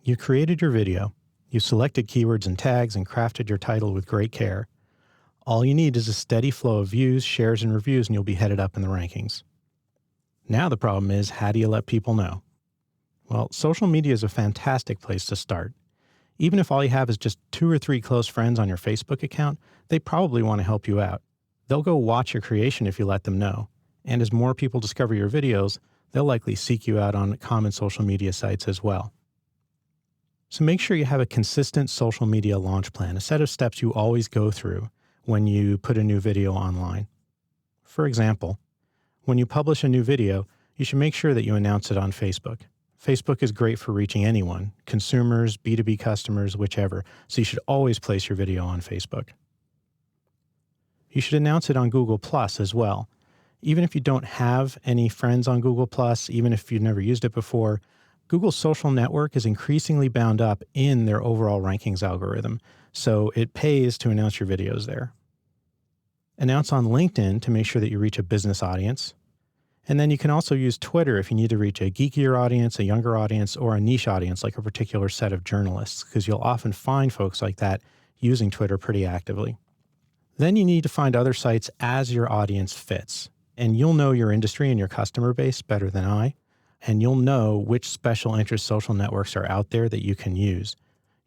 You created your video, you selected keywords and tags and crafted your title with great care. All you need is a steady flow of views, shares, and reviews, and you'll be headed up in the rankings. Now the problem is, how do you let people know? Well, social media is a fantastic place to start. Even if all you have is just 2 or 3 close friends on your Facebook account, they probably want to help you out. They'll go watch your creation if you let them know. And as more people discover your videos, they'll likely seek you out on common social media sites as well. So make sure you have a consistent social media launch plan, a set of steps you always go through when you put a new video online. For example, when you publish a new video, you should make sure that you announce it on Facebook. Facebook is great for reaching anyone, consumers, B2B customers, whichever, so you should always place your video on Facebook. You should announce it on Google Plus as well. Even if you don't have any friends on Google Plus, even if you've never used it before, Google's social network is increasingly bound up in their overall rankings algorithm, so it pays to announce your videos there. Announce on LinkedIn to make sure that you reach a business audience. And then you can also use Twitter if you need to reach a geekier audience, a younger audience, or a niche audience like a particular set of journalists, because you'll often find folks like that using Twitter pretty actively. Then you need to find other sites as your audience fits. And you'll know your industry and your customer base better than I. And you'll know which special interest social networks are out there that you can use.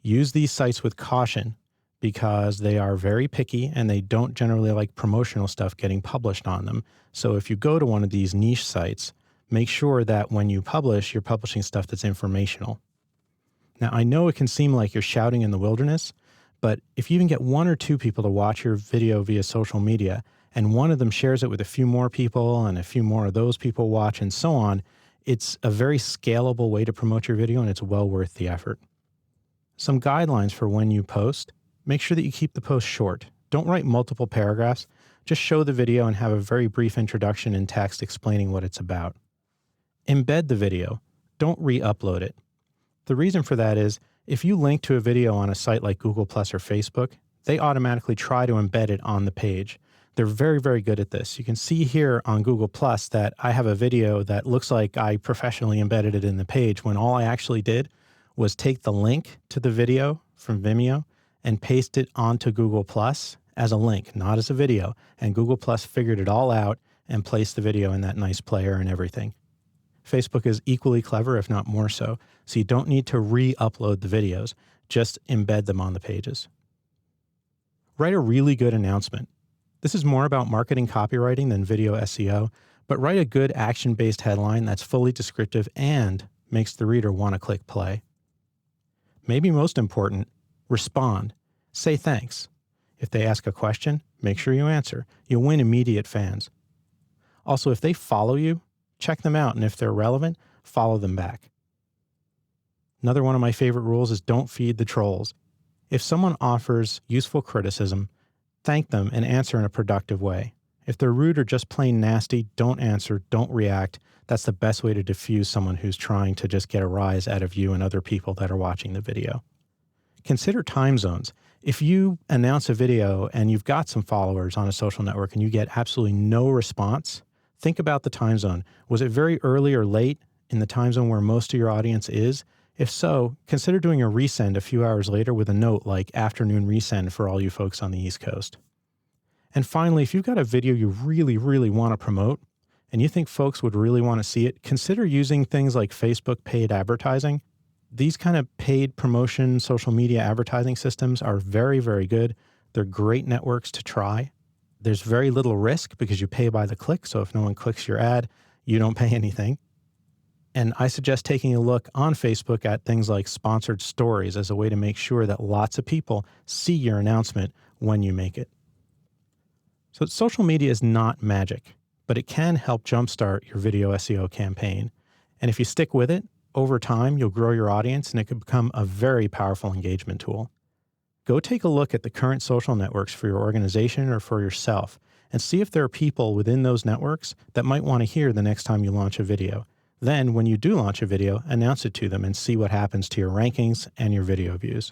Use these sites with caution because they are very picky and they don't generally like promotional stuff getting published on them. So if you go to one of these niche sites, make sure that when you publish, you're publishing stuff that's informational. Now, I know it can seem like you're shouting in the wilderness, but if you even get 1 or 2 people to watch your video via social media, and one of them shares it with a few more people, and a few more of those people watch, and so on, it's a very scalable way to promote your video, and it's well worth the effort. Some guidelines for when you post: make sure that you keep the post short. Don't write multiple paragraphs. Just show the video and have a very brief introduction in text explaining what it's about. Embed the video. Don't re-upload it. The reason for that is, if you link to a video on a site like Google Plus or Facebook, they automatically try to embed it on the page. They're very, very good at this. You can see here on Google Plus that I have a video that looks like I professionally embedded it in the page, when all I actually did was take the link to the video from Vimeo and paste it onto Google Plus as a link, not as a video. And Google Plus figured it all out and placed the video in that nice player and everything. Facebook is equally clever, if not more so. So you don't need to re-upload the videos. Just embed them on the pages. Write a really good announcement. This is more about marketing copywriting than video SEO, but write a good action-based headline that's fully descriptive and makes the reader want to click play. Maybe most important, respond. Say thanks. If they ask a question, make sure you answer. You'll win immediate fans. Also, if they follow you, check them out, and if they're relevant, follow them back. Another one of my favorite rules is don't feed the trolls. If someone offers useful criticism, thank them and answer in a productive way. If they're rude or just plain nasty, don't answer, don't react. That's the best way to diffuse someone who's trying to just get a rise out of you and other people that are watching the video. Consider time zones. If you announce a video and you've got some followers on a social network and you get absolutely no response, think about the time zone. Was it very early or late in the time zone where most of your audience is? If so, consider doing a resend a few hours later with a note like afternoon resend for all you folks on the East Coast. And finally, if you've got a video you really, really want to promote and you think folks would really want to see it, consider using things like Facebook paid advertising. These kind of paid promotion social media advertising systems are very, very good. They're great networks to try. There's very little risk because you pay by the click. So if no one clicks your ad, you don't pay anything. And I suggest taking a look on Facebook at things like sponsored stories as a way to make sure that lots of people see your announcement when you make it. So social media is not magic, but it can help jumpstart your video SEO campaign. And if you stick with it, over time, you'll grow your audience and it can become a very powerful engagement tool. Go take a look at the current social networks for your organization or for yourself and see if there are people within those networks that might want to hear the next time you launch a video. Then, when you do launch a video, announce it to them and see what happens to your rankings and your video views.